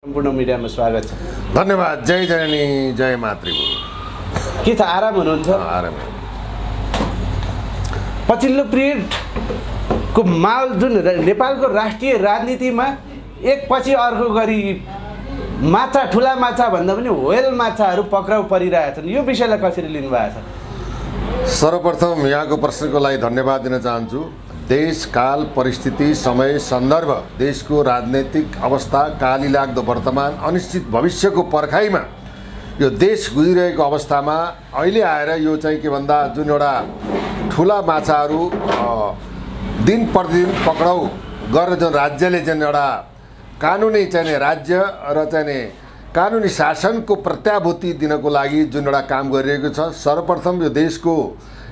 सम्पूर्ण मिडियामा स्वागत छ। धन्यवाद। जय जननी जय मातृभूमि। के छ, आराम हुनुहुन्छ? आराम। पछिल्लो पिरियडको माहौल जुन नेपालको राष्ट्रिय राजनीतिमा एकपछि अर्को गरी माछा, ठुला माछा भन्दा पनि व्हेल माछाहरू पक्राउ परिरहेछन्, यो विषयलाई कसरी लिनुभएको छ? सर्वप्रथम यहाँको प्रश्नको लागि धन्यवाद दिन चाहन्छु। देश, काल, परिस्थिति, समय, सन्दर्भ, देशको राजनैतिक अवस्था, कालीलाग्दो वर्तमान, अनिश्चित भविष्यको पर्खाइमा यो देश गुजिरहेको अवस्थामा अहिले आएर यो चाहिँ के भन्दा जुन एउटा ठुला माछाहरू दिन प्रतिदिन पक्राउ गरेर जुन राज्यले जुन एउटा कानुनी चाहिने राज्य र चाहिने कानुनी शासनको प्रत्याभूति दिनको लागि जुन एउटा काम गरिरहेको छ, सर्वप्रथम यो देशको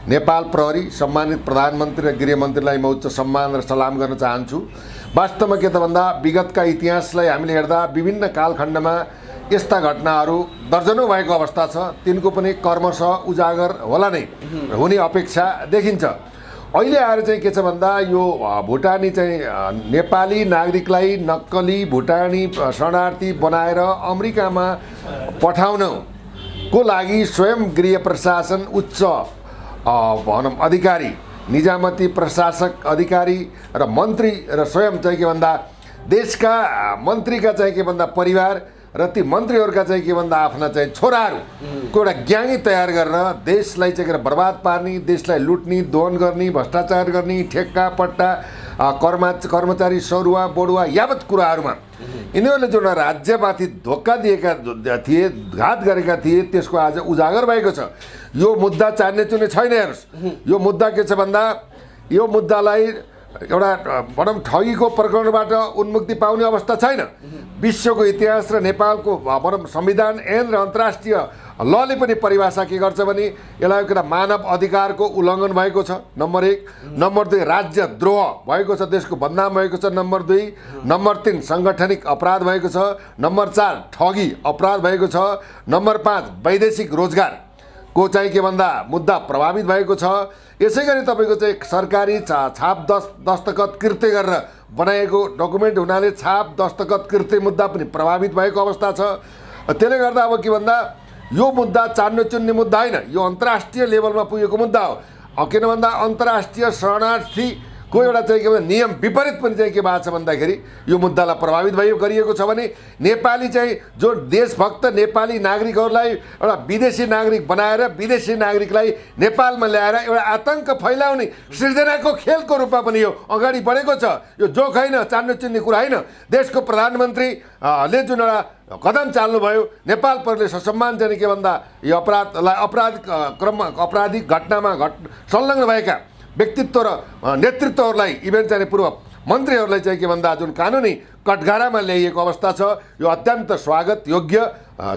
नेपाल प्रहरी, सम्मानित प्रधानमन्त्री र गृहमन्त्रीलाई म उच्च सम्मान र सलाम गर्न चाहन्छु। वास्तवमा के त भन्दा विगतका इतिहासलाई हामीले हेर्दा विभिन्न कालखण्डमा यस्ता घटनाहरू दर्जनौँ भएको अवस्था छ। तिनको पनि क्रमशः उजागर होला नै हुने अपेक्षा देखिन्छ। अहिले आएर चाहिँ के छ भन्दा यो भुटानी चाहिँ नेपाली नागरिकलाई नक्कली भुटानी शरणार्थी बनाएर अमेरिकामा पठाउनको लागि स्वयं गृह प्रशासन, उच्च भनौँ अधिकारी, निजामती प्रशासक अधिकारी र मन्त्री र स्वयं चाहिँ के भन्दा देशका मन्त्रीका चाहिँ के भन्दा परिवार र ती मन्त्रीहरूका चाहिँ के भन्दा आफ्ना चाहिँ छोराहरूको एउटा ग्याङै तयार गरेर देशलाई चाहिँ बर्बाद पार्ने, देशलाई लुट्ने, दोहन गर्ने, भ्रष्टाचार गर्ने, ठेक्का पट्टा, कर्मचारी सरुवा बढुवा यावत कुराहरूमा यिनीहरूले जुन राज्यमाथि धोका दिएका थिए, घात गरेका थिए, त्यसको आज उजागर भएको छ। यो मुद्दा चान्ने चुन्ने छैन। हेर्नुहोस्, यो मुद्दा के छ भन्दा यो मुद्दालाई एउटा भनौँ ठगीको प्रकरणबाट उन्मुक्ति पाउने अवस्था छैन। विश्वको इतिहास र नेपालको भनौँ संविधान ऐन र अन्तर्राष्ट्रिय लले पनि परिभाषा के गर्छ भने यसलाई एउटा मानव अधिकारको उल्लङ्घन भएको छ, नम्बर 1। नम्बर 2 राज्यद्रोह भएको छ, देशको बदनाम भएको छ, नम्बर 2। नम्बर 3 साङ्गठनिक अपराध भएको छ, नम्बर 4 ठगी अपराध भएको छ, नम्बर 5 वैदेशिक रोजगारको चाहिँ के भन्दा मुद्दा प्रभावित भएको छ। यसै गरी तपाईँको चाहिँ सरकारी छाप दस्तखत कृत्य गरेर बनाएको डकुमेन्ट हुनाले छाप दस्तखत कृत्य मुद्दा पनि प्रभावित भएको अवस्था छ। त्यसले गर्दा अब के भन्दा यो मुद्दा चान्ने चुन्ने मुद्दा होइन, यो अन्तर्राष्ट्रिय लेभलमा पुगेको मुद्दा हो। किन भन्दा अन्तर्राष्ट्रिय शरणार्थीको एउटा चाहिँ के भन्दा नियम विपरीत पनि चाहिँ के भएको छ भन्दाखेरि यो मुद्दालाई प्रभावित गरिएको छ भने नेपाली चाहिँ जो देशभक्त नेपाली नागरिकहरूलाई एउटा विदेशी नागरिक बनाएर विदेशी नागरिकलाई नेपालमा ल्याएर एउटा आतङ्क फैलाउने सृजनाको खेलको रूपमा पनि यो अगाडि बढेको छ। यो जोक होइन, चान्ने चुन्ने कुरा होइन। देशको प्रधानमन्त्रीले जुन एउटा कदम चाल्नुभयो, नेपाल प्रहरीले ससम्मान चाहिँ के भन्दा यो अपराधिक घटनामा संलग्न भएका व्यक्तित्व र नेतृत्वहरूलाई, इभेन चाहिँ पूर्व मन्त्रीहरूलाई चाहिँ के भन्दा जुन कानुनी कटघरामा ल्याइएको अवस्था छ, यो अत्यन्त स्वागत योग्य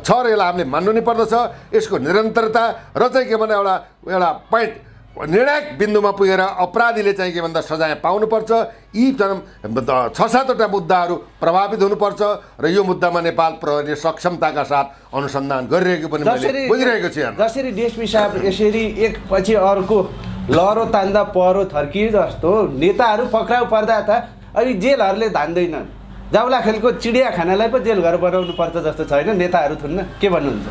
छ र यसलाई हामीले मान्नु नै पर्दछ। यसको निरन्तरता र चाहिँ के भन्दा एउटा पोइन्ट निर्णायक बिन्दुमा पुगेर अपराधीले चाहिँ के भन्दा सजाय पाउनुपर्छ। यी 6-7वटा मुद्दाहरू प्रभावित हुनुपर्छ र यो मुद्दामा नेपाल प्रहरीले सक्षमताका साथ अनुसन्धान गरिरहेको पनि मैले बुझिरहेको छु। जसरी डेस्मी साहब यसरी एकपछि अर्को लहरो तान्दा पहरो थर्किए जस्तो नेताहरू पक्राउ पर्दा त अहिले जेलहरूले धान्दैनन्। जाउलाखेलको चिडियाखानालाई पो जेल घर बनाउनु पर्छ जस्तो छैन नेताहरू थुन्न? के भन्नुहुन्छ?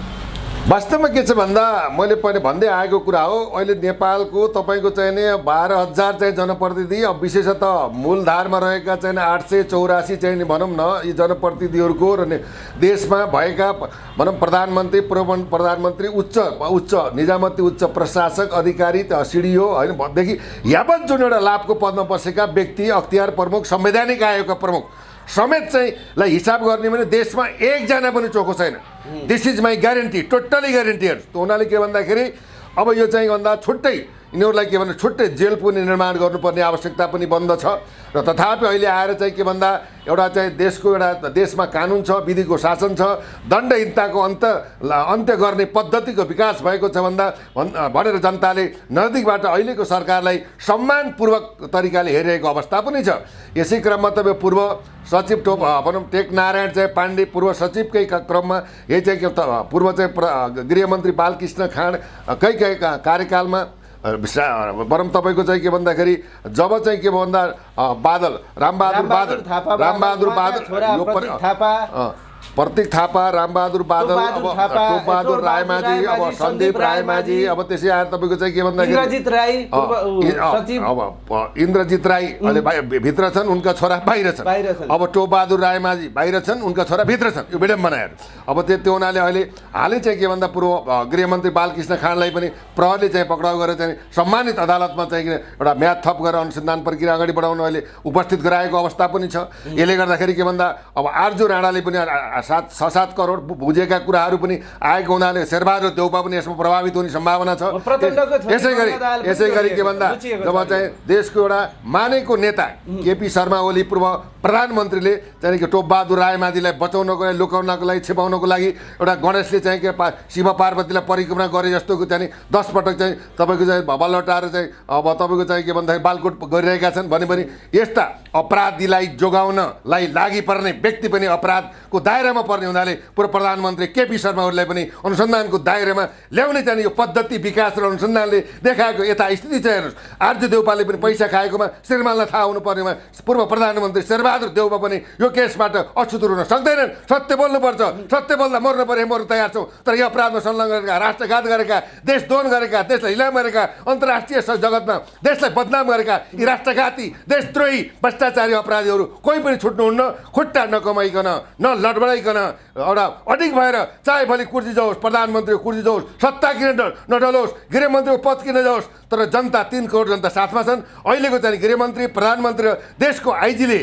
वास्तवमा के छ भन्दा मैले पहिले भन्दै आएको कुरा हो, अहिले नेपालको तपाईँको चाहिँ नि 12,000 चाहिँ जनप्रतिनिधि, अब विशेषतः मूलधारमा रहेका चाहिँ 884 चाहिँ नि भनौँ न यी जनप्रतिनिधिहरूको र देशमा भएका भनौँ प्रधानमन्त्री, पूर्व प्रधानमन्त्री, उच्च निजामती उच्च प्रशासक अधिकारी, सिडिओ हैनदेखि यावत जुन एउटा लाभको पदमा बसेका व्यक्ति, अख्तियार प्रमुख, संवैधानिक आयोगका प्रमुख समेत चाहिँ लाई हिसाब गर्ने भने देशमा एकजना पनि चोखो छैन। This is my guarantee, totally ग्यारेन्टीहरू। त्यो हुनाले के भन्दाखेरि अब यो चाहिँ भन्दा छुट्टै यिनीहरूलाई के भन्दा छुट्टै जेल पनि निर्माण गर्नुपर्ने आवश्यकता पनि बन्दछ। र तथापि अहिले आएर चाहिँ के भन्दा एउटा चाहिँ देशमा कानुन छ, विधिको शासन छ, दण्डहीनताको अन्त्य गर्ने पद्धतिको विकास भएको छ भनेर जनताले नजिकबाट अहिलेको सरकारलाई सम्मानपूर्वक तरिकाले हेरिरहेको अवस्था पनि छ। यसै क्रममा तपाईँ पूर्व सचिव भनौँ टेकनारायण चाहिँ पाण्डे पूर्व सचिवकै क्रममा यही चाहिँ पूर्व चाहिँ गृहमन्त्री बालकृष्ण खाँडकै कार्यकालमा बरम तपाईँको चाहिँ के भन्दाखेरि जब चाहिँ के भन्दा रामबहादुर बादल प्रतीक थापा, रामबहादुर बादल, अब टोपबहादुर रायमाझी, अब सन्दीप रायमाझी, अब त्यसै आएर तपाईँको चाहिँ के भन्दाखेरि इन्द्रजित राई सचिव, अब इन्द्रजित राई अहिले भित्र छन्, उनका छोरा बाहिर छन्। अब टोपबहादुर रायमाझी बाहिर छन्, उनका छोरा भित्र छन्। यो विडम्बनाहरू। अब त्यो हुनाले अहिले हालै चाहिँ के भन्दा पूर्व गृहमन्त्री बालकृष्ण खाँडलाई पनि प्रहरीले चाहिँ पक्राउ गरेर चाहिँ सम्मानित अदालतमा चाहिँ एउटा म्याद थप गरेर अनुसन्धान प्रक्रिया अगाडि बढाउन अहिले उपस्थित गराएको अवस्था पनि छ। यसले गर्दाखेरि के भन्दा अब आर्जु राणाले पनि 6-7 करोड बुझेका कुराहरू पनि आएको हुनाले शेरबहादुर देउपा पनि यसमा प्रभावित हुने सम्भावना छ। यसै गरी के भन्दा जब चाहिँ देशको एउटा मानेको नेता केपी शर्मा ओली पूर्व प्रधानमन्त्रीले चाहिँ टोपबहादुर रायमाझीलाई बचाउनको लागि, लुकाउनको लागि, छिपाउनको लागि एउटा गणेशले चाहिँ के शिव पार्वतीलाई परिक्रमा गरे जस्तोको चाहिँ 10 पटक चाहिँ तपाईँको चाहिँ बल्लटार चाहिँ अब तपाईँको चाहिँ के भन्दाखेरि बालकोट गरिरहेका छन् भने यस्ता अपराधीलाई जोगाउनलाई लागि पर्ने व्यक्ति पनि अपराधको दायरामा पर्ने हुनाले पूर्व प्रधानमन्त्री केपी शर्मा ओलीलाई पनि अनुसन्धानको दायरामा ल्याउने चाहिँ यो पद्धति विकास र अनुसन्धानले देखाएको यथास्थिति चाहिँ हेर्नुहोस्। आर्जु देउपाले पनि पैसा खाएकोमा श्रीमानलाई थाहा हुनुपर्नेमा पूर्व प्रधानमन्त्री शेरबहादुर देउपा पनि यो केसबाट अछुतुर हुन सक्दैनन्। सत्य बोल्नुपर्छ, सत्य बोल्दा मर्नु पर्यो, मर्नु तयार छौँ। तर यो अपराधमा संलग्न गरेका, राष्ट्रघात गरेका, देशद्रोह गरेका, देशलाई हिलाम गरेका, अन्तर्राष्ट्रिय जगतमा देशलाई बदनाम गरेका यी राष्ट्रघाती, देशद्रोही, भ्रष्टाचारी अपराधीहरू कोही पनि छुट्नुहुन्न। खुट्टा नकमाइकन, न लडबडाइकन एउटा अडिग भएर चाहे भोलि कुर्सी जाओस्, प्रधानमन्त्रीको कुर्सी जाओस्, सत्ता किन नडलोस्, गृहमन्त्रीको पद किन जाओस्, तर जनता 3 करोड जनता साथमा छन्। अहिलेको चाहिँ गृहमन्त्री, प्रधानमन्त्री र देशको आइजीले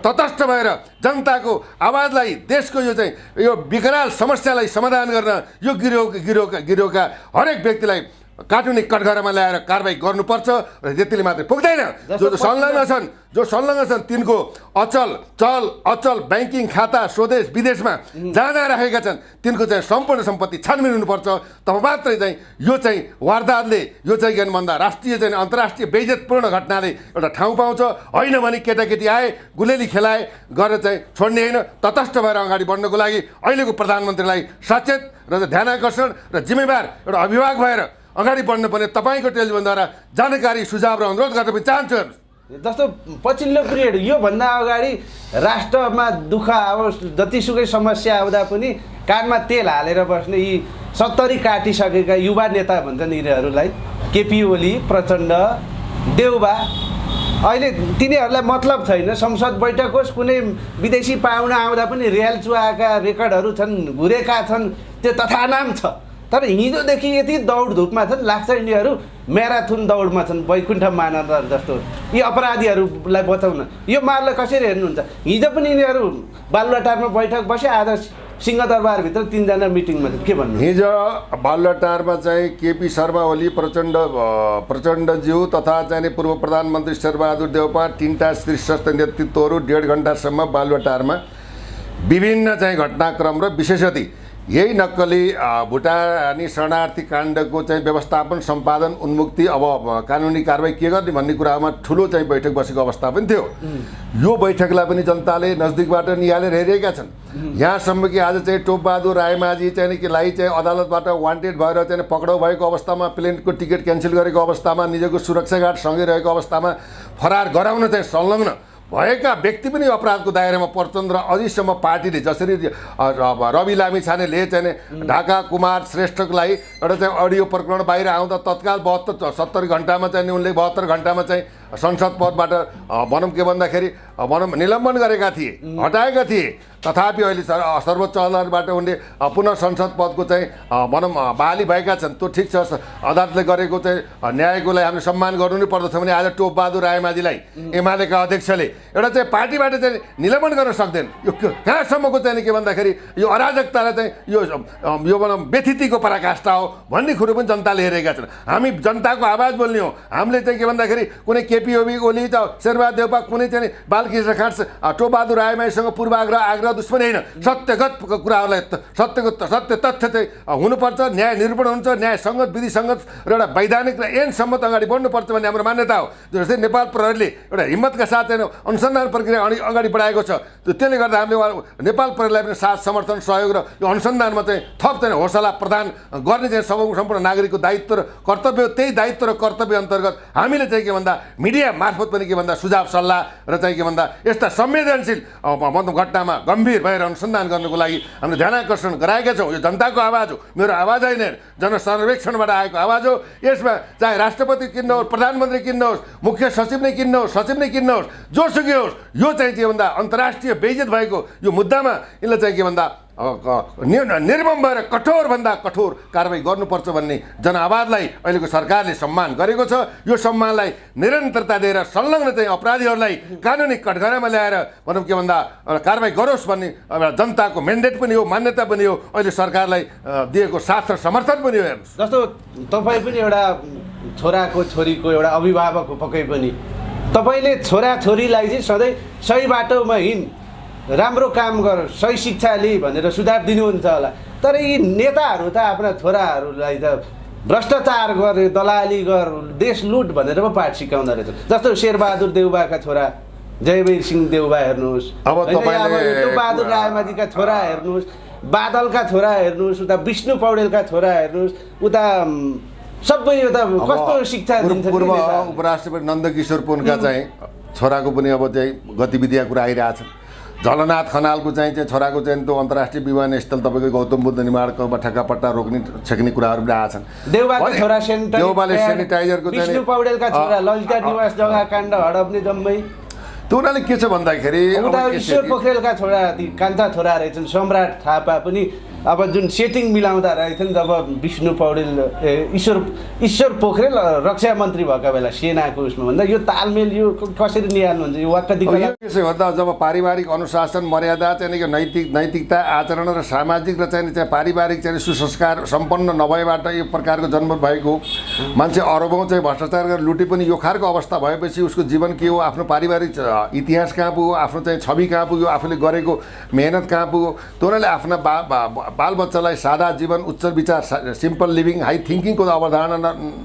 तटस्थ भएर जनताको आवाजलाई, देशको यो चाहिँ यो विकराल समस्यालाई समाधान गर्न यो गिरोहका हरेक व्यक्तिलाई कानुनी कठघरामा ल्याएर कारबाही गर्नुपर्छ र त्यतिले मात्रै पुग्दैन। जो संलग्न छन् तिनको अचल ब्याङ्किङ खाता स्वदेश विदेशमा जहाँ राखेका छन् तिनको चाहिँ सम्पूर्ण सम्पत्ति छानबिन हुनुपर्छ। तब मात्रै चाहिँ यो चाहिँ वारदातले, यो चाहिँ के भन्दा राष्ट्रिय चाहिँ अन्तर्राष्ट्रिय बेइज्जतपूर्ण घटनाले एउटा ठाउँ पाउँछ। होइन भने केटाकेटी आए, गुलेली खेलाए गरेर चाहिँ छोड्ने होइन। तटस्थ भएर अगाडि बढ्नको लागि अहिलेको प्रधानमन्त्रीलाई सचेत र ध्यानाकर्षण र जिम्मेवार एउटा अभिभावक भएर अगाडि बढ्नुपर्ने तपाईँको टेलिभिजनद्वारा जानकारी, सुझाव र अनुरोध गर्न पनि चाहन्छु। जस्तो पछिल्लो पिरियड योभन्दा अगाडि राष्ट्रमा दुःख आओस्, जतिसुकै समस्या आउँदा पनि कानमा तेल हालेर बस्ने यी 70 काटिसकेका युवा नेता भन्छन् यिनीहरूलाई, केपी ओली, प्रचण्ड, देउबा, अहिले तिनीहरूलाई मतलब छैन। संसद बैठक होस्, कुनै विदेशी पाहुना आउँदा पनि रियाल चुहाएका रेकर्डहरू छन्, घुरेका छन्, त्यो तथानाम छ। तर हिजोदेखि यति दौडधुपमा छन्, लाग्छ यिनीहरू म्याराथन दौडमा छन्, वैकुण्ठ मानव जस्तो। यी अपराधीहरूलाई बचाउन यो मारलाई कसरी हेर्नुहुन्छ? हिजो पनि यिनीहरू बालुवाटारमा बैठक बसे, आज सिंहदरबारभित्र 3 जना मिटिङमा छन्। के भन्नु? हिजो बालुवाटारमा चाहिँ केपी शर्मा ओली, प्रचण्डज्यू तथा चाहिँ पूर्व प्रधानमन्त्री शेरबहादुर देउपा, 3टा शीर्षस्थ नेतृत्वहरू 1.5 घण्टासम्म बालुवाटारमा विभिन्न चाहिँ घटनाक्रम र विशेषतः यही नक्कली भुटानी शरणार्थी काण्डको चाहिँ व्यवस्थापन, सम्पादन, उन्मुक्ति, अब कानुनी कारबाही के गर्ने भन्ने कुरामा ठुलो चाहिँ बैठक बसेको अवस्था पनि थियो। यो बैठकलाई पनि जनताले नजदिकबाट निहालेर हेरेका छन्। यहाँसम्म कि आज चाहिँ टोपबहादुर रायमाझी चाहिँ केलाई चाहिँ अदालतबाट वान्टेड भएर चाहिँ पक्राउ भएको अवस्थामा, प्लेनको टिकट क्यान्सल गरेको अवस्थामा, निजको सुरक्षा गार्ड सँगै रहेको अवस्थामा फरार गराउन चाहिँ संलग्न भएका व्यक्ति पनि अपराधको दायरामा पर्छन्। र अझैसम्म पार्टीले जसरी रवि लामिछानेले चाहिँ ढाका कुमार श्रेष्ठको लागि एउटा चाहिँ अडियो प्रकरण बाहिर आउँदा तत्काल 70 घण्टामा चाहिँ उनले 72 घण्टामा चाहिँ संसद पदबाट भनौँ के भन्दाखेरि निलम्बन गरेका थिए, हटाएका थिए। तथापि अहिले सर्वोच्च अदालतबाट उनले पुनः संसद पदको चाहिँ भनौँ बहाली भएका छन्। त्यो ठिक छ, अदालतले गरेको चाहिँ न्यायको लागि हामीले सम्मान गर्नु नै पर्दछ भने आज टोपबहादुर रायमाझीलाई एमालेका अध्यक्षले एउटा चाहिँ पार्टीबाट चाहिँ निलम्बन गर्न सक्दैन। यो कहाँसम्मको चाहिँ के भन्दाखेरि यो अराजकतालाई चाहिँ यो भनौँ व्यथितिको पराकाष्ठा हो भन्ने कुरो पनि जनताले हेरेका छन्। हामी जनताको आवाज बोल्ने हो। हामीले चाहिँ के भन्दाखेरि कुनै केपी ओली शेरबहादुर देउपा, कुनै चाहिँ बालकृष्ण खाँड, टोपबहादुर रायमाझीसँग पूर्वाग्रह दुश्मनी होइन। सत्यगत कुराहरूलाई सत्य तथ्य चाहिँ हुनुपर्छ, न्याय निरूपण हुन्छ, न्याय सङ्गत, विधि सङ्गत र एउटा वैधानिक र ऐनसम्मत अगाडि बढ्नुपर्छ भन्ने हाम्रो मान्यता हो। जस्तै नेपाल प्रहरीले एउटा हिम्मतका साथ चाहिँ अनुसन्धान प्रक्रिया अगाडि बढाएको छ। त्यसले गर्दा हामीले नेपाल प्रहरीलाई पनि साथ, समर्थन, सहयोग र यो अनुसन्धानमा चाहिँ थप चाहिँ हौसला प्रदान गर्ने चाहिँ सम्पूर्ण नागरिकको दायित्व र कर्तव्य। त्यही दायित्व र कर्तव्य अन्तर्गत हामीले चाहिँ के भन्दा मिडिया मार्फत पनि के भन्दा सुझाव सल्लाह र चाहिँ के भन्दा यस्ता संवेदनशील घटनामा गम्भीर भएर अनुसन्धान गर्नको लागि हामीले ध्यान आकर्षण गराएका छौँ। यो जनताको आवाज हो, मेरो आवाज होइन, जनसर्वेक्षणबाट आएको आवाज हो। यसमा चाहे राष्ट्रपति किन्नुहोस्, प्रधानमन्त्री किन्नुहोस्, मुख्य सचिव नै किन्नुहोस्, सचिव नै किन्नुहोस्, जोसुकै होस्, यो चाहिँ के भन्दा अन्तर्राष्ट्रिय बेइज्जत भएको यो मुद्दामा यसले चाहिँ के भन्दा निर्मम भएर कठोरभन्दा कठोर कारबाही गर्नुपर्छ भन्ने जनआवाजलाई अहिलेको सरकारले सम्मान गरेको छ। यो सम्मानलाई निरन्तरता दिएर संलग्न चाहिँ अपराधीहरूलाई कानुनी कठघरामा ल्याएर भनौँ के भन्दा कारबाही गरोस् भन्ने एउटा जनताको म्यान्डेट पनि हो, मान्यता पनि हो, अहिले सरकारलाई दिएको साथ र समर्थन पनि हो। हेर्नुहोस्, जस्तो तपाईँ पनि एउटा छोराको छोरीको एउटा अभिभावक हो, पक्कै पनि तपाईँले छोराछोरीलाई चाहिँ सधैँ सही बाटोमा हिँड, राम्रो काम गर, सही शिक्षा लि भनेर सुझाव दिनुहुन्छ होला। तर यी नेताहरू त आफ्ना छोराहरूलाई त भ्रष्टाचार गर, दलाली गर, देश लुट भनेर पो पाठ सिकाउँदो रहेछ। जस्तो शेरबहादुर देउबाका छोरा जयवीर सिंह देउबा हेर्नुहोस्, बहादुर रायमाझीका छोरा हेर्नुहोस्, बादलका छोरा हेर्नुहोस्, उता विष्णु पौडेलका छोरा हेर्नुहोस्, उता सबै यो त कस्तो शिक्षा दिन्छ। पूर्व उपराष्ट्रपति नन्दकिशोर पुनका चाहिँ छोराको पनि अब चाहिँ गतिविधिका कुरा आइरहेछ। झलनाथ खनालको चाहिँ छोराको चाहिँ त्यो अन्तर्राष्ट्रिय विमानस्थल तपाईँको गौतम बुद्ध निर्माणकोमा ठेक्कापट्टा रोक्ने छेक्ने कुराहरू पनि आएछन्। देउबाले सेनिटाइजरको विष्णु पौडेलका छोरा ललिता निवास जग्गा काण्ड हडप्ने जम्मै त्यो उनीहरूले के छ भन्दाखेरि ईश्वर पोखरेलका छोरा कान्छा छोरा रहेछन्। सम्राट थापा पनि अब जुन सेटिङ मिलाउँदा रहेछन् जब विष्णु पौडेल ईश्वर पोखरेल रक्षा मन्त्री भएका बेला सेनाको उसमा भन्दा यो तालमेल यो कसरी निहाल्नुहुन्छ? यो वाक्क के भन्दा जब पारिवारिक अनुशासन मर्यादा चाहिँ नैतिकता आचरण र सामाजिक र चाहिँ पारिवारिक चाहिँ सुसंस्कार सम्पन्न नभएबाट यो प्रकारको जन्म भएको मान्छे अरबौँ चाहिँ भ्रष्टाचार गरेर लुटे पनि यो खालको अवस्था भएपछि उसको जीवन के हो, आफ्नो पारिवारिक इतिहास कहाँ पुग्यो, आफ्नो चाहिँ छवि कहाँ पुग्यो, आफूले गरेको मेहनत कहाँ पुग्यो। त्यो उनीहरूले आफ्ना बालबच्चालाई सादा जीवन, उच्च विचार, सिम्पल लिभिङ, हाई थिङ्किङको अवधारणा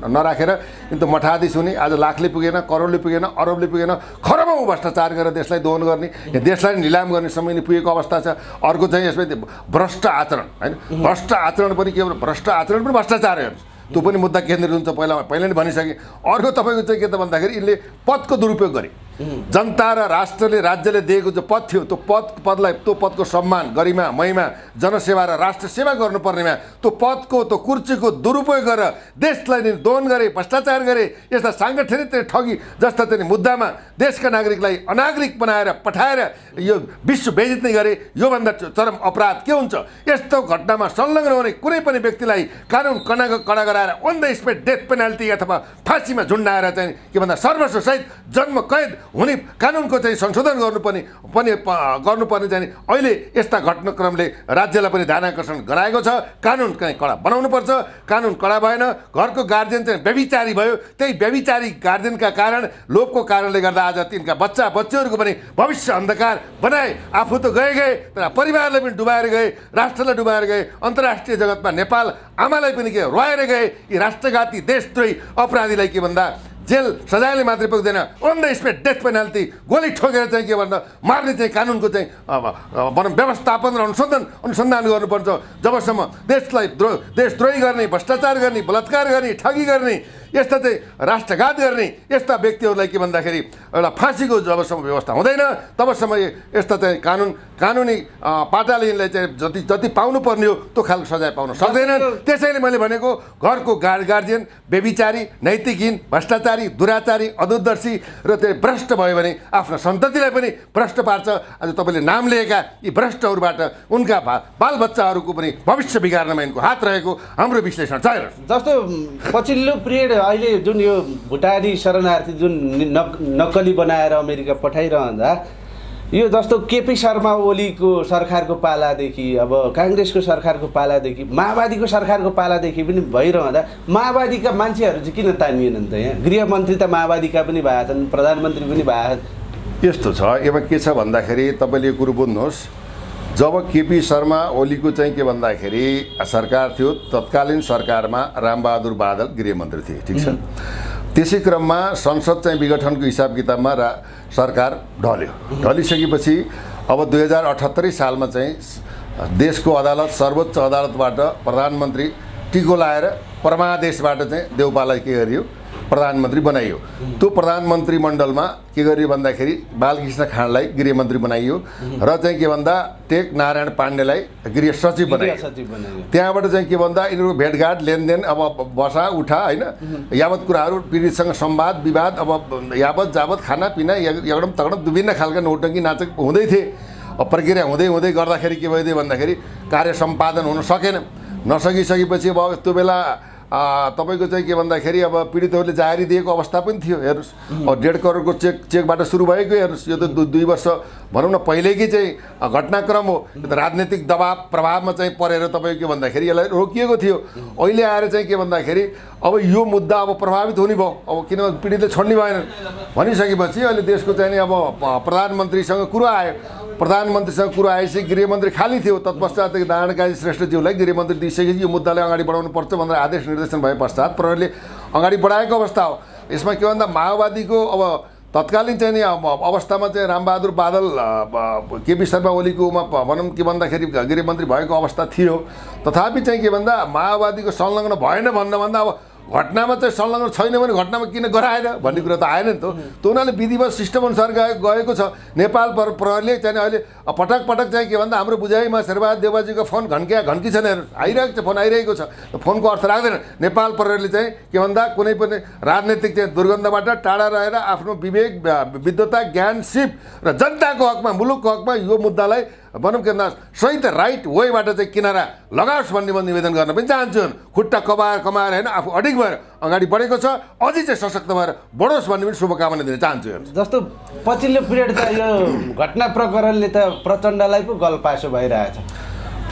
नराखेर किन्तु मठाधीश हुने, आज लाखले पुगेन, करोडले पुगेन, अरबले पुगेन, खरबौँ भ्रष्टाचार गरेर देशलाई दोहन गर्ने, देशलाई निलाम गर्ने समय पुगेको अवस्था छ। अर्को चाहिँ यसमा भ्रष्ट आचरण होइन, भ्रष्ट आचरण पनि के भ्रष्ट आचरण पनि भ्रष्टाचार हेर्नुहोस्, त्यो पनि मुद्दा केन्द्रित हुन्छ। पहिला नै भनिसकेँ। अर्को तपाईँको चाहिँ के त भन्दाखेरि यिनले पदको दुरुपयोग गरे। जनता र राष्ट्रले राज्यले दिएको जो पद थियो त्यो पदको सम्मान, गरिमा, महिमा, जनसेवा र राष्ट्र सेवा गर्नुपर्नेमा त्यो पदको त्यो कुर्सीको दुरुपयोग गरेर देशलाई नि दोहन गरे, भ्रष्टाचार गरे, यस्ता साङ्गठनिक ठगी जस्ता चाहिँ मुद्दामा देशका नागरिकलाई अनागरिक बनाएर पठाएर यो विश्व बेइज्जत नै गरे। योभन्दा चरम अपराध के हुन्छ? यस्तो घटनामा संलग्न हुने कुनै पनि व्यक्तिलाई कानुन कडा गराएर on the spot death penalty अथवा फाँसीमा झुन्डाएर चाहिँ के भन्दा सर्वस्वसहित जन्म कैद हुने कानुनको चाहिँ संशोधन गर्नुपर्ने चाहिँ अहिले यस्ता घटनाक्रमले राज्यलाई पनि ध्यान आकर्षण गराएको छ। कानुन चाहिँ कडा बनाउनुपर्छ। कानुन कडा भएन, घरको गार्जियन चाहिँ व्यभिचारी भयो, त्यही व्यभिचारी गार्जियनका कारण, लोभको कारणले गर्दा आज तिनका बच्चाहरूको पनि भविष्य अन्धकार बनाए। आफू त गए तर परिवारलाई पनि डुबाएर गए, राष्ट्रलाई डुबाएर गए, अन्तर्राष्ट्रिय जगतमा नेपाल आमालाई पनि के रोएर गए। यी राष्ट्रघाती देशद्रोही अपराधीलाई के भन्दा जेल सजायले मात्रै पुग्दैन, on the spot death penalty, गोली ठोकेर चाहिँ के भन्दा मार्ने चाहिँ कानुनको चाहिँ भनौँ व्यवस्थापन र अनुसन्धान गर्नुपर्छ। जबसम्म देशद्रोही गर्ने, भ्रष्टाचार गर्ने, बलात्कार गर्ने, ठगी गर्ने, यस्ता चाहिँ राष्ट्रघात गर्ने यस्ता व्यक्तिहरूलाई के भन्दाखेरि एउटा फाँसीको जबसम्म व्यवस्था हुँदैन तबसम्म यस्ता चाहिँ कानुनी पाटाले यिनलाई चाहिँ जति पाउनुपर्ने हो त्यो खालको सजाय पाउन सक्दैनन्। त्यसैले मैले भनेको घरको गार्जियन व्यभिचारी, नैतिकहीन, भ्रष्टाचारी, दुराचारी, अदूरदर्शी र त्यो भ्रष्ट भयो भने आफ्नो सन्ततिलाई पनि भ्रष्ट पार्छ। आज तपाईँले नाम लिएका यी भ्रष्टहरूबाट उनका बालबच्चाहरूको पनि भविष्य बिगार्नमा यिनको हात रहेको हाम्रो विश्लेषण छ। जस्तो पछिल्लो पिरियड अहिले जुन यो भुटानी शरणार्थी जुन नक्कली बनाएर अमेरिका पठाइरहँदा यो जस्तो केपी शर्मा ओलीको सरकारको पालादेखि अब काङ्ग्रेसको सरकारको पालादेखि माओवादीको सरकारको पालादेखि पनि भइरहँदा माओवादीका मान्छेहरू चाहिँ किन तानिएनन् त? यहाँ गृहमन्त्री त माओवादीका पनि भएका छन्, प्रधानमन्त्री पनि भएका। यस्तो छ, यसमा के छ भन्दाखेरि तपाईँले यो कुरो बुझ्नुहोस्। जब केपी शर्मा ओलीको चाहिँ के भन्दाखेरि सरकार थियो, तत्कालीन सरकारमा रामबहादुर बादल गृहमन्त्री थिए, ठिक छ। त्यसै क्रममा संसद चाहिँ विघटनको हिसाब किताबमा सरकार ढलिसकेपछि अब 2078 सालमा चाहिँ देशको अदालत, सर्वोच्च अदालतबाट प्रधानमन्त्री टिको लाएर परमादेशबाट चाहिँ देउपालाई के गरियो, प्रधानमन्त्री बनाइयो। त्यो प्रधानमन्त्री मण्डलमा के गरियो भन्दाखेरि बालकृष्ण खाँडलाई गृहमन्त्री बनाइयो र चाहिँ के भन्दा टेक नारायण पाण्डेलाई गृह सचिव बनाइयो। त्यहाँबाट चाहिँ के भन्दा यिनीहरू भेटघाट लेनदेन अब बसा उठा होइन यावत कुराहरू पीडितसँग संवाद विवाद अब यावत जावत खानापिना एकदम तगडम विभिन्न खालका नौटङ्की नाचक हुँदै थिए। प्रक्रिया हुँदै हुँदै गर्दाखेरि के भइदियो भन्दाखेरि कार्य सम्पादन हुन सकेन। नसकिसकेपछि अब त्यो बेला तपाईँको चाहिँ के भन्दाखेरि अब पीडितहरूले जाहेरी दिएको अवस्था पनि थियो। हेर्नुहोस् अब 1.5 करोडको चेकबाट सुरु भएको हेर्नुहोस्। यो त 2 वर्ष भनौँ न पहिलेकै चाहिँ घटनाक्रम हो। यो त राजनीतिक दबाव प्रभावमा चाहिँ परेर तपाईँको के भन्दाखेरि यसलाई रोकिएको थियो। अहिले आएर चाहिँ के भन्दाखेरि अब यो मुद्दा अब प्रभावित हुने भयो। अब किनभने पीडितले छोड्ने भएन भनिसकेपछि अहिले देशको चाहिँ नि अब प्रधानमन्त्रीसँग कुरो आयो। प्रधानमन्त्रीसँग कुरो आएपछि गृहमन्त्री खाली थियो। तत्पश्चात नारायण काजी श्रेष्ठज्यूलाई गृहमन्त्री दिइसकेपछि यो मुद्दालाई अगाडि बढाउनुपर्छ भनेर आदेश निर्देशन भए पश्चात प्रहरीले अगाडि बढाएको अवस्था हो। यसमा के भन्दा माओवादीको अब तत्कालीन चाहिँ नि अवस्थामा चाहिँ रामबहादुर बादल केपी शर्मा ओलीकोमा भनौँ के भन्दाखेरि गृहमन्त्री भएको अवस्था थियो। तथापि चाहिँ के भन्दा माओवादीको संलग्न भएन भन्दा अब घटनामा चाहिँ संलग्न छैन भने घटनामा किन गराएन भन्ने कुरा त आएन नि त। त्यो हुनाले विधिवत सिस्टम अनुसार गएको छ। नेपाल प्रहरीले चाहिँ अहिले पटक पटक चाहिँ के भन्दा हाम्रो बुझाइमा शेरबहादुर देवाजीको फोन घन्की छ हेर्नु आइरहेको छ। फोन आइरहेको छ। फोनको अर्थ राख्दैन। नेपाल प्रहरीले चाहिँ के भन्दा कुनै पनि राजनीतिक चाहिँ दुर्गन्धबाट टाढा रहेर आफ्नो विवेक विद्वता ज्ञान सिप र जनताको हकमा मुलुकको हकमा यो मुद्दालाई भनौँ के भन्दा सही त राइट वेबाट चाहिँ किनारा लगाओस् भन्ने म निवेदन गर्न पनि चाहन्छु। खुट्टा कमाएर होइन आफू अडिग भएर अगाडि बढेको छ। अझै चाहिँ सशक्त भएर बढोस् भन्ने पनि शुभकामना दिन चाहन्छु। जस्तो पछिल्लो पिरियड त यो घटना प्रकरणले त प्रचण्डलाई पो गलपासो भइरहेछ।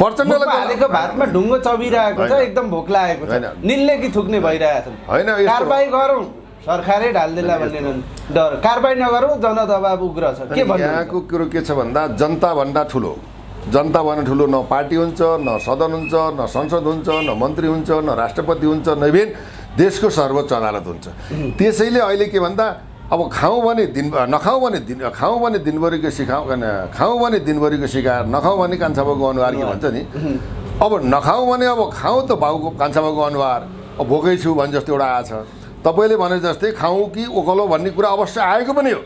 प्रचण्डलाई हालेको भातमा ढुङ्गो चबिरहेको छ। एकदम भोक लागेको छ। निल्ने कि थुक्ने भइरहेछ। होइन कारबाही गरौँ सरकारै ढाल्देला भन्ने डर। कारबाही नगरौँ जनदबाब उग्र छ। के भन्नु यहाँको कुरो के छ भन्दा जनताभन्दा ठुलो न पार्टी हुन्छ न सदन हुन्छ न संसद हुन्छ न मन्त्री हुन्छ न राष्ट्रपति हुन्छ न इभेन देशको सर्वोच्च अदालत हुन्छ। त्यसैले अहिले के भन्दा अब खाउँ भने नखाउँ भने दिनभरिको सिकाउँ खाउँ भने दिनभरिको सिकाएर नखाउँ भने कान्छाबाउको अनुहार के भन्छ नि। अब नखाउँ भने अब खाउँ त बाउको कान्छाबाउको अनुहार। अब भोकै छु भने जस्तो एउटा आएछ। तपाईँले भने जस्तै खाउँ कि ओकलो भन्ने कुरा अवश्य आएको पनि हो।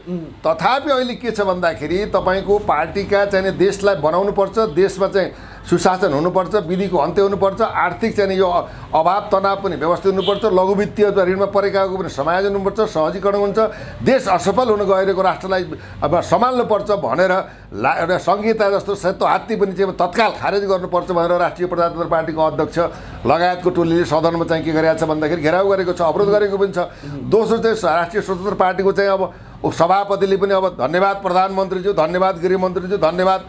तथापि अहिले के छ भन्दाखेरि तपाईँको पार्टीका चाहिँ देशलाई बनाउनुपर्छ। देशमा चाहिँ सुशासन हुनुपर्छ। विधिको अन्त्य हुनुपर्छ। आर्थिक चाहिँ यो अभाव तनाव पनि व्यवस्थित हुनुपर्छ। लघु वित्तीय ऋणमा परेकाको पनि समायोजन हुनुपर्छ। सहजीकरण हुन्छ। देश असफल हुन गएको राष्ट्रलाई अब सम्हाल्नुपर्छ भनेर एउटा संहिता जस्तो सेतो हात्ती पनि चाहिँ तत्काल खारेज गर्नुपर्छ भनेर राष्ट्रिय प्रजातन्त्र पार्टीको अध्यक्ष लगायतको टोलीले सदनमा चाहिँ के गरेको छ भन्दाखेरि घेराउ गरेको छ। अवरोध गरेको पनि छ। दोस्रो चाहिँ राष्ट्रिय स्वतन्त्र पार्टीको चाहिँ अब सभापतिले पनि अब धन्यवाद प्रधानमन्त्रीज्यू धन्यवाद गृहमन्त्रीज्यू धन्यवाद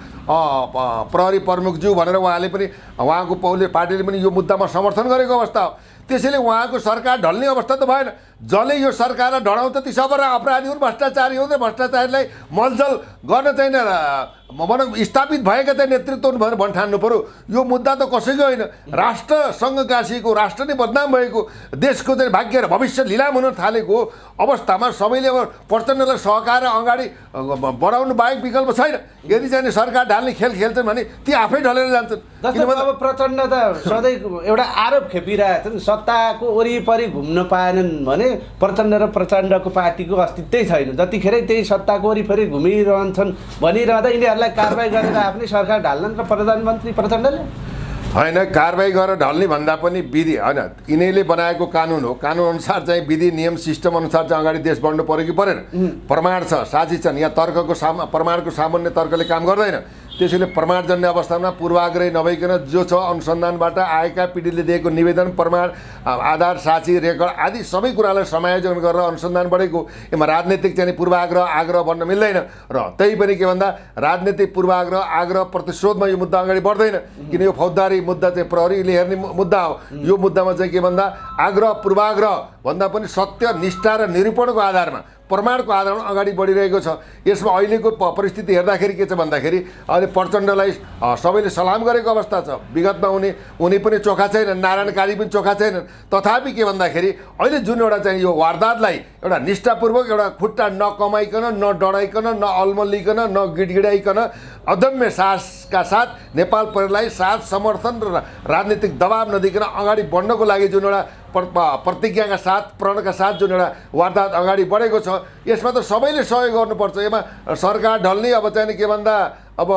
प्रहरी प्रमुखज्यू भनेर उहाँले पनि उहाँको पार्टीले पनि यो मुद्दामा समर्थन गरेको अवस्था हो। त्यसैले उहाँको सरकार ढल्ने अवस्था त भएन। जसले यो सरकारलाई ढडाउँछ ती सबै अपराधीहरू भ्रष्टाचारी हो। भ्रष्टाचारीलाई मलजल गर्न चाहिँ भनौँ स्थापित भएका चाहिँ नेतृत्व भनेर भन्ठान्नु पऱ्यो। यो मुद्दा त कसैको होइन। राष्ट्रसँग गाँसिएको राष्ट्र नै बदनाम भएको देशको चाहिँ भाग्य र भविष्य लिलाम हुन थालेको अवस्थामा सबैले अब प्रचण्डलाई सहकार अगाडि बढाउनु बाहेक विकल्प छैन। यदि चाहिँ सरकार ढाल्ने खेल खेल्छन् भने ती आफै ढलेर जान्छन्। किनभने अब प्रचण्ड त सधैँ एउटा आरोप खेपिरहेछन्। सत्ताको वरिपरि घुम्न पाएनन् भने प्रचण्ड र प्रचण्डको पार्टीको अस्तित्वै छैन। जतिखेरै त्यही सत्ताको वरिपरि घुमिरहन्छन् भनिरहँदा यिनीहरूलाई कारबाही गरेर आफ्नै सरकार ढाल्छन् र प्रधानमन्त्री प्रचण्डले होइन कारबाही गरेर ढल्ने भन्दा पनि विधि होइन यिनीहरूले बनाएको कानुन हो। कानुन अनुसार चाहिँ विधि नियम सिस्टम अनुसार चाहिँ अगाडि देश बढ्नु पऱ्यो कि परेन। प्रमाण छ साक्षी छन्। यहाँ तर्कको प्रमाणको सामान्य तर्कले काम गर्दैन। त्यसैले प्रमाणजन्य अवस्थामा पूर्वाग्रह नभइकन जो छ अनुसन्धानबाट आएका पीडितले दिएको निवेदन प्रमाण आधार साक्षी रेकर्ड आदि सबै कुरालाई समायोजन गरेर अनुसन्धान बढेको। यसमा राजनीतिक चाहिँ पूर्वाग्रह आग्रह बन्न मिल्दैन। र त्यही पनि के भन्दा राजनीतिक पूर्वाग्रह आग्रह प्रतिशोधमा यो मुद्दा अगाडि बढ्दैन। किन यो फौजदारी मुद्दा चाहिँ प्रहरीले हेर्ने मुद्दा हो। यो मुद्दामा चाहिँ के भन्दा आग्रह पूर्वाग्रह भन्दा पनि सत्य निष्ठा र निरूपणको आधारमा प्रमाणको आधारमा अगाडि बढिरहेको छ। यसमा अहिलेको परिस्थिति हेर्दाखेरि के छ भन्दाखेरि अहिले प्रचण्डलाई सबैले सलाम गरेको अवस्था छ। विगतमा उनी पनि चोखा छैनन्। नारायण काजी पनि चोखा छैनन्। तथापि के भन्दाखेरि अहिले जुन एउटा चाहिँ यो वारदातलाई एउटा निष्ठापूर्वक एउटा खुट्टा नकमाइकन न डराइकन न अल्मलिकन न गिडगिडाइकन अदम्य साहसका साथ नेपाल प्रहरीलाई साथ समर्थन र राजनीतिक दबाब नदिकन अगाडि बढ्नको लागि जुन एउटा प्रतिज्ञाका साथ प्रणका साथ जुन एउटा वारदात अगाडि बढेको छ यसमा त सबैले सहयोग गर्नुपर्छ। यसमा सरकार ढल्ने अब चाहिँ के भन्दा अब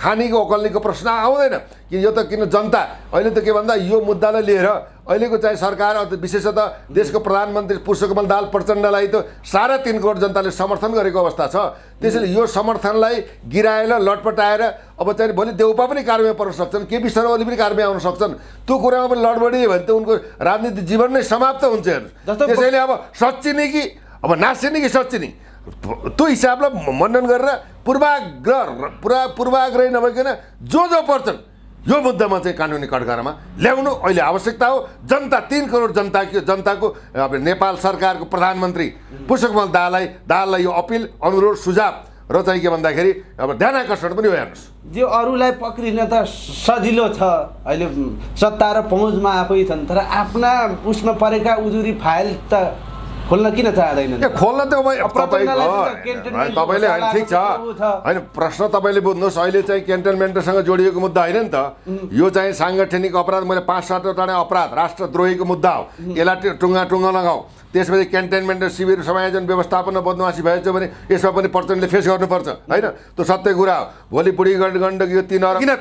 खानीको ओकल्नीको प्रश्न आउँदैन कि यो त किन जनता अहिले त के भन्दा यो मुद्दालाई लिएर अहिलेको चाहिँ सरकार विशेषतः देशको प्रधानमन्त्री पुष्पकमल दाहाल प्रचण्डलाई त 3.5 करोड जनताले समर्थन गरेको अवस्था छ। त्यसैले यो समर्थनलाई गिराएर लटपटाएर अब चाहिँ भोलि देउपा पनि कारबाही पर्न सक्छन्, केपी शर्मा ओली पनि कारबाही आउन सक्छन्। त्यो कुरामा पनि लडबडी भने त उनको राजनीतिक जीवन नै समाप्त हुन्छ। त्यसैले अब सच्चिने कि अब नासिने कि सच्चिने त्यो हिसाबलाई मनन गरेर पूर्वाग्रह नभइकन जो पर्छन् यो मुद्दामा चाहिँ कानुनी कठघरामा ल्याउनु अहिले आवश्यकता हो। जनता 3 करोड जनताको अब नेपाल सरकारको प्रधानमन्त्री पुष्पकमल दाहाललाई यो अपिल अनुरोध सुझाव र चाहिँ के भन्दाखेरि अब ध्यान आकर्षण पनि हो। हेर्नुहोस् जो अरूलाई पक्रिन त सजिलो छ, अहिले सत्ता र पहुँचमा आफै छन्, तर आफ्ना उसमा परेका उजुरी फाइल त खोल्न किन चाहँदैन? खोल्न त तपाईँले ठिक छ होइन, प्रश्न तपाईँले बुझ्नुहोस्। अहिले चाहिँ क्यान्टनमेन्टसँग जोडिएको मुद्दा होइन नि त, यो चाहिँ साङ्गठनिक अपराध, मैले 5-7वटा अपराध राष्ट्रद्रोहीको मुद्दा हो। यसलाई टुङ्गा लगाऊ, त्यसपछि क्यान्टनमेन्ट शिविर समायोजन व्यवस्थापन बदमासी भएछ भने यसमा पनि प्रचण्डले फेस गर्नुपर्छ होइन। त्यो सत्य कुरा हो। भोलि बुढी गण्डकी यो 3 किन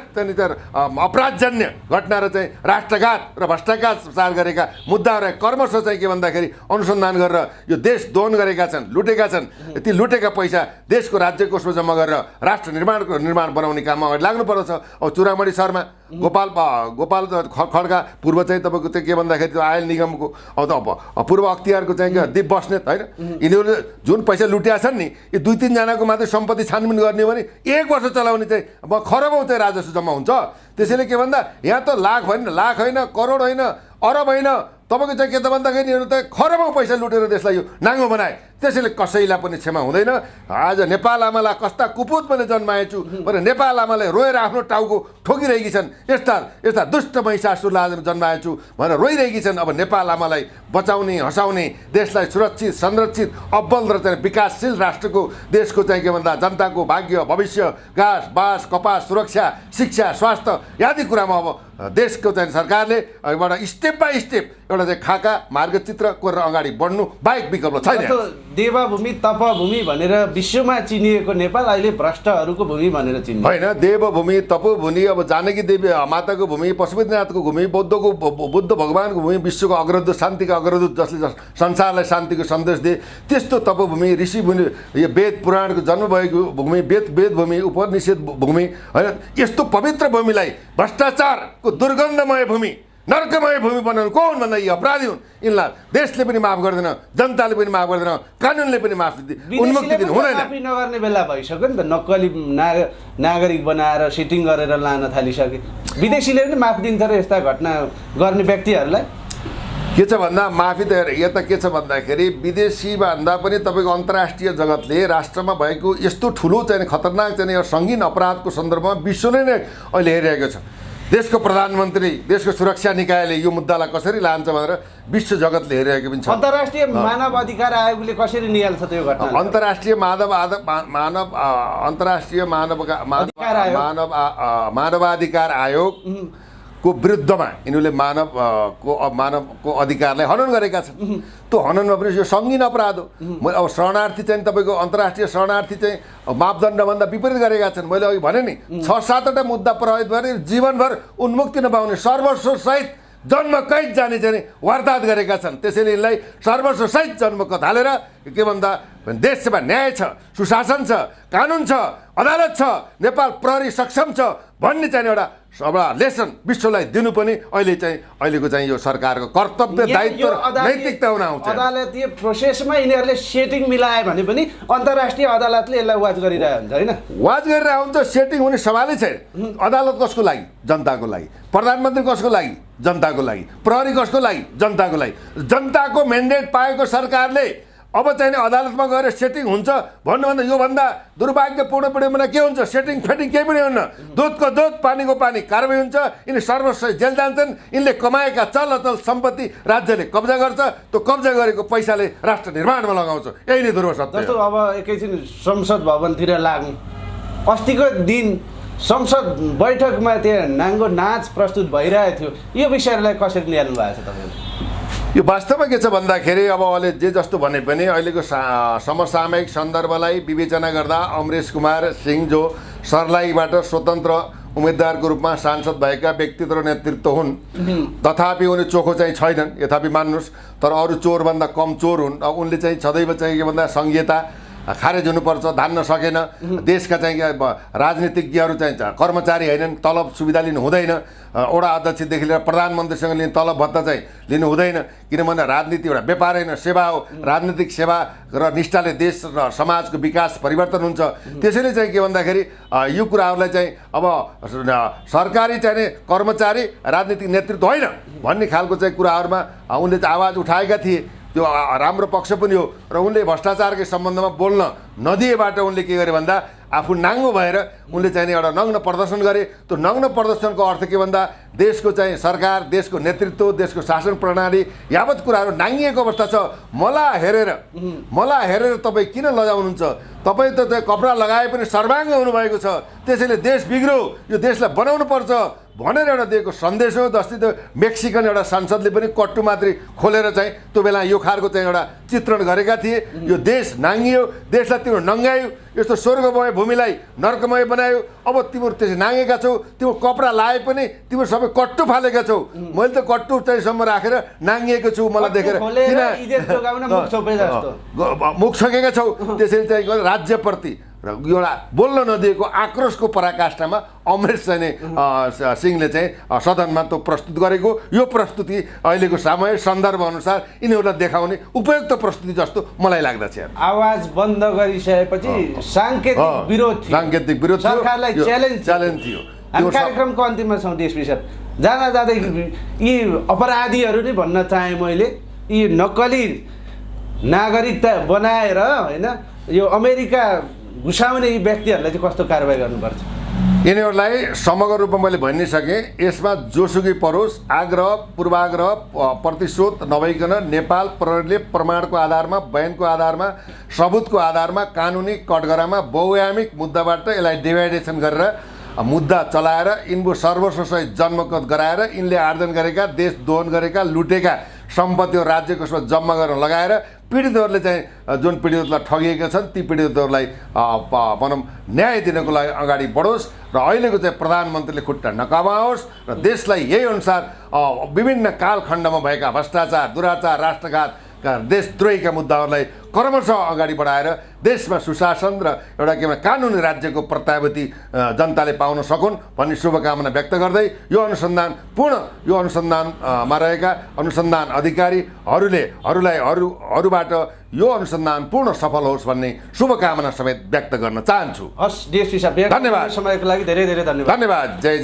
अपराधजन्य घटना र चाहिँ राष्ट्रघात र भ्रष्टाचार गरेका मुद्दाहरू कर्मश चाहिँ के भन्दाखेरि अनुसन्धान गरेर यो देश दोहन गरेका छन्, लुटेका छन्। ती लुटेका पैसा देशको राज्य कोषमा जम्मा गरेर राष्ट्र निर्माण बनाउने काममा अगाडि लाग्नुपर्छ। अब चुरामणी शर्मा गोपाल खड्का पूर्व चाहिँ तपाईँको त्यो के भन्दाखेरि त्यो आयल निगमको अब पूर्व अख्तियारको चाहिँ दिप बस्नेत होइन, यिनीहरूले जुन पैसा लुटिया छन् नि यो 2-3 जनाको मात्रै सम्पत्ति छानबिन गर्ने भने 1 वर्ष चलाउने चाहिँ अब खरबौँ चाहिँ राजस्व जम्मा हुन्छ। त्यसैले के भन्दा यहाँ त लाख होइन करोड होइन अरब होइन, तपाईँको चाहिँ के त भन्दाखेरि यिनीहरू त खरबौँ पैसा लुटेर देशलाई यो नाङ्गो बनाए। त्यसैले कसैलाई पनि क्षमा हुँदैन। आज नेपाल आमालाई कस्ता कुपुत मैले जन्माएछु भने नेपाल आमालाई रोएर आफ्नो टाउको ठोकिरहेकी छन्, यस्ता दुष्ट महिषासुरलाई आज जन्माएछु भनेर रोइरहेकी छन्। अब नेपाल आमालाई बचाउने हँसाउने, देशलाई सुरक्षित संरक्षित अब्बल र चाहिँ विकासशील राष्ट्रको देशको चाहिँ के भन्दा जनताको भाग्य भविष्य घाँस बाँस कपास सुरक्षा शिक्षा स्वास्थ्य आदि कुरामा अब देशको चाहिँ सरकारले एउटा स्टेप बाई स्टेप एउटा चाहिँ खाका मार्गचित्र कोरेर अगाडि बढ्नु बाहेक विकल्प छैन। देवभूमि तपभूमि भनेर विश्वमा चिनिएको नेपाल अहिले भ्रष्टहरूको भूमि भनेर चिनिन्छ होइन। देवभूमि तपभूमि अब जानकी देवी माताको भूमि, पशुपतिनाथको भूमि, बुद्ध भगवानको भूमि, विश्वको अग्रदूत शान्तिको अग्रदूत जसले संसारलाई शान्तिको सन्देश दिए त्यस्तो तपभूमि ऋषिभूमि, यो वेद पुराणको जन्म भएको भूमि, वेद भूमि, उपनिषद भूमि होइन, यस्तो पवित्र भूमिलाई भ्रष्टाचारको दुर्गन्धमय भूमि नरकमय भूमि बनाउनु को हुन् भन्दा यी अपराधी हुन्। यिनलाई देशले पनि माफ गर्दैन, जनताले पनि माफ गर्दैन, कानुनले पनि माफ उन्मुक्ति दिनु हुँदैन। माफी नगर्ने बेला भइसक्यो नि त, नक्कली नागरिक बनाएर सिटिङ गरेर लान थालिसके। विदेशीले पनि माफ दिन्छ र यस्ता घटना गर्ने व्यक्तिहरूलाई के छ भन्दा माफी त यता के छ भन्दाखेरि विदेशी भन्दा पनि तपाईँको अन्तर्राष्ट्रिय जगतले राष्ट्रमा भएको यस्तो ठुलो चाहिँ खतरनाक चाहिँ सङ्गीन अपराधको सन्दर्भमा विश्वले नै अहिले हेरिरहेको छ। देशको प्रधानमन्त्री देशको सुरक्षा निकायले यो मुद्दालाई कसरी लान्छ भनेर विश्व जगतले हेरिरहेको पनि छ। अन्तर्राष्ट्रिय मानव अधिकार आयोगले कसरी निहाल्छ त्यो घटना? अन्तर्राष्ट्रिय मानवाधिकार आयोगको विरुद्धमा यिनीहरूले मानवको अधिकारलाई हनन गरेका छन्। त्यो हननमा पनि यो सङ्गीन अपराध हो। मैले अब शरणार्थी चाहिँ तपाईँको अन्तर्राष्ट्रिय शरणार्थी चाहिँ मापदण्डभन्दा विपरीत गरेका छन्। मैले अघि भने नि 6-7वटा मुद्दा प्रभावित भएर जीवनभर उन्मुक्ति नपाउने सर्वस्वसहित जन्म कैद जाने चाहिँ वारदात गरेका छन्। त्यसैले यिनलाई सर्वस्वसहित जन्म कैद हालेर के भन्दा देशमा न्याय छ, सुशासन छ, कानुन छ, अदालत छ, नेपाल प्रहरी सक्षम छ भन्ने चाहिँ एउटा लेसन विश्वलाई दिनु पनि अहिलेको चाहिँ यो सरकारको कर्तव्य दायित्व नैतिकता हुन आउँछ। अदालतीय प्रोसेसमा यिनीहरूले सेटिङ मिलाए भने पनि अन्तर्राष्ट्रिय अदालतले यसलाई वाच गरिरहेको हुन्छ होइन? वाच गरिरहेको हुन्छ। सेटिङ हुने सवालै छैन। अदालत कसको लागि? जनताको लागि। प्रधानमन्त्री कसको लागि? जनताको लागि। प्रहरी कसको लागि? जनताको लागि। जनताको म्यान्डेट पाएको सरकारले अब चाहिँ अदालतमा गएर सेटिङ हुन्छ भन्नुभन्दा योभन्दा दुर्भाग्यपूर्ण पीडितमा के हुन्छ? सेटिङ फेटिङ केही पनि हुन्न। दुधको दुध पानीको पानी कारबाही हुन्छ। यिनी सर्वस्व जेल जान्छन्। यिनले कमाएका चल अचल सम्पत्ति राज्यले कब्जा गर्छ। त्यो कब्जा गरेको पैसाले राष्ट्र निर्माणमा लगाउँछ। यही नै ध्रुव सत्य। जस्तो अब एकैछिन संसद भवनतिर लाग्नु, अस्तिको दिन संसद बैठकमा त्यहाँ नाङ्गो नाच प्रस्तुत भइरहेको थियो, यो विषयहरूलाई कसरी ल्याउनु भएको छ तपाईँले? यो वास्तवमा के छ भन्दाखेरि अब अहिले जे जस्तो भने पनि अहिलेको समसामयिक सन्दर्भलाई विवेचना गर्दा अमरेश कुमार सिंह जो सर्लाहीबाट स्वतन्त्र उम्मेदवारको रूपमा सांसद भएका व्यक्तित्व र नेतृत्व हुन्, तथापि उनी चोखो चाहिँ छैनन्, यथापि मान्नुहोस्। तर अरू चोरभन्दा कम चोर हुन्। अब उनले चाहिँ सदैव चाहिँ के भन्दा संहिता खारेज हुनुपर्छ, धान्न सकेन। देशका चाहिँ राजनीतिज्ञहरू चाहिँ कर्मचारी होइनन्, तलब सुविधा लिनु हुँदैन। वडा अध्यक्षदेखि लिएर प्रधानमन्त्रीसँग लिने तलब भत्ता चाहिँ लिनु हुँदैन, किनभने राजनीति एउटा व्यापार होइन, सेवा हो। राजनीतिक सेवा र निष्ठाले देश र समाजको विकास परिवर्तन हुन्छ। त्यसैले चाहिँ के भन्दाखेरि यो कुराहरूलाई चाहिँ अब सरकारी चाहिने कर्मचारी राजनीतिक नेतृत्व होइन भन्ने खालको चाहिँ कुराहरूमा उनले चाहिँ आवाज उठाएका थिए। त्यो राम्रो पक्ष पनि हो र उनले भ्रष्टाचारकै सम्बन्धमा बोल्न नदिएबाट उनले के गरे भन्दा आफू नाङ्गो भएर उनले चाहिँ एउटा नग्न प्रदर्शन गरे। त्यो नग्न प्रदर्शनको अर्थ के भन्दा देशको चाहिँ सरकार, देशको नेतृत्व, देशको शासन प्रणाली यावत कुराहरू नाङ्गिएको अवस्था छ। मलाई हेरेर तपाईँ किन लजाउनुहुन्छ? तपाईँ त चाहिँ कपडा लगाए पनि सर्वाङ्ग हुनुभएको छ। त्यसैले देश बिग्रो, यो देशलाई बनाउनु पर्छ भनेर एउटा दिएको सन्देश हो। जस्तै त्यो मेक्सिकन एउटा सांसदले पनि कट्टु मात्रै खोलेर चाहिँ त्यो बेला यो खालको चाहिँ एउटा चित्रण गरेका थिए। यो देश नाङ्गियो, देशलाई तिम्रो नङ्गायो, यस्तो स्वर्गमय भूमिलाई नर्कमय बनायो। अब तिम्रो त्यसै नाङ्गेका छौ, तिम्रो कपडा लाए पनि तिम्रो सबै कट्टु फालेका छौ। मैले त कट्टु चाहिँ सम्म राखेर नाङ्गिएको छु, मलाई देखेर मुख छोकेका छौ। त्यसरी चाहिँ राज्यप्रति र एउटा बोल्न नदिएको आक्रोशको पराकाष्ठामा अमरेश सिंहले चाहिँ सदनमा त्यो प्रस्तुत गरेको यो प्रस्तुति अहिलेको समय सन्दर्भ अनुसार यिनीहरूलाई देखाउने उपयुक्त प्रस्तुति जस्तो मलाई लाग्दछ। आवाज बन्द गरिसकेपछि साङ्केतिक विरोध थियो, सरकारलाई च्यालेन्ज थियो। हामी कार्यक्रमको अन्तिममा छौँ डिएसपी साहब। जाँदा जाँदै यी अपराधीहरू नै भन्न चाहेँ मैले, यी नक्कली नागरिकता बनाएर होइन यो अमेरिका घुसाउने यी व्यक्तिहरूलाई चाहिँ कस्तो कारवाही गर्नुपर्छ? यिनीहरूलाई समग्र रूपमा मैले भनिसकेँ। यसमा जोसुकै परोस्, आग्रह पूर्वाग्रह प्रतिशोध नभइकन नेपाल प्रहरीले प्रमाणको आधारमा, बयानको आधारमा, सबुतको आधारमा, कानुनी कटघरामा बहुआयामिक मुद्दाबाट यसलाई डिभाइडेसन गरेर मुद्दा चलाएर यिनको सर्वस्वसहित जन्मगत गराएर यिनले आर्जन गरेका, देश दोहन गरेका, लुटेका सम्पत्ति राज्य कोषमा जम्मा गर्न लगाएर पीडितहरूले चाहिँ जुन पीडितलाई ठगिएका छन् ती पीडितहरूलाई भनौँ न्याय दिनको लागि अगाडि बढोस् र अहिलेको चाहिँ प्रधानमन्त्रीले खुट्टा नकमाओस् र देशलाई यही अनुसार विभिन्न कालखण्डमा भएका भ्रष्टाचार, दुराचार, राष्ट्रघात, देशद्रोहीका मुद्दाहरूलाई क्रमशः अगाडि बढाएर देशमा सुशासन र एउटा के भन्छ कानुनी राज्यको प्रत्याभूति जनताले पाउन सकुन् भन्ने शुभकामना व्यक्त गर्दै यो अनुसन्धानमा रहेका अनुसन्धान अधिकारीहरूलाई अरूबाट यो अनुसन्धान पूर्ण सफल होस् भन्ने शुभकामना समेत व्यक्त गर्न चाहन्छु। हस् डिएसपी साहब, धन्यवाद। समयको लागि धेरै धेरै धन्यवाद। जय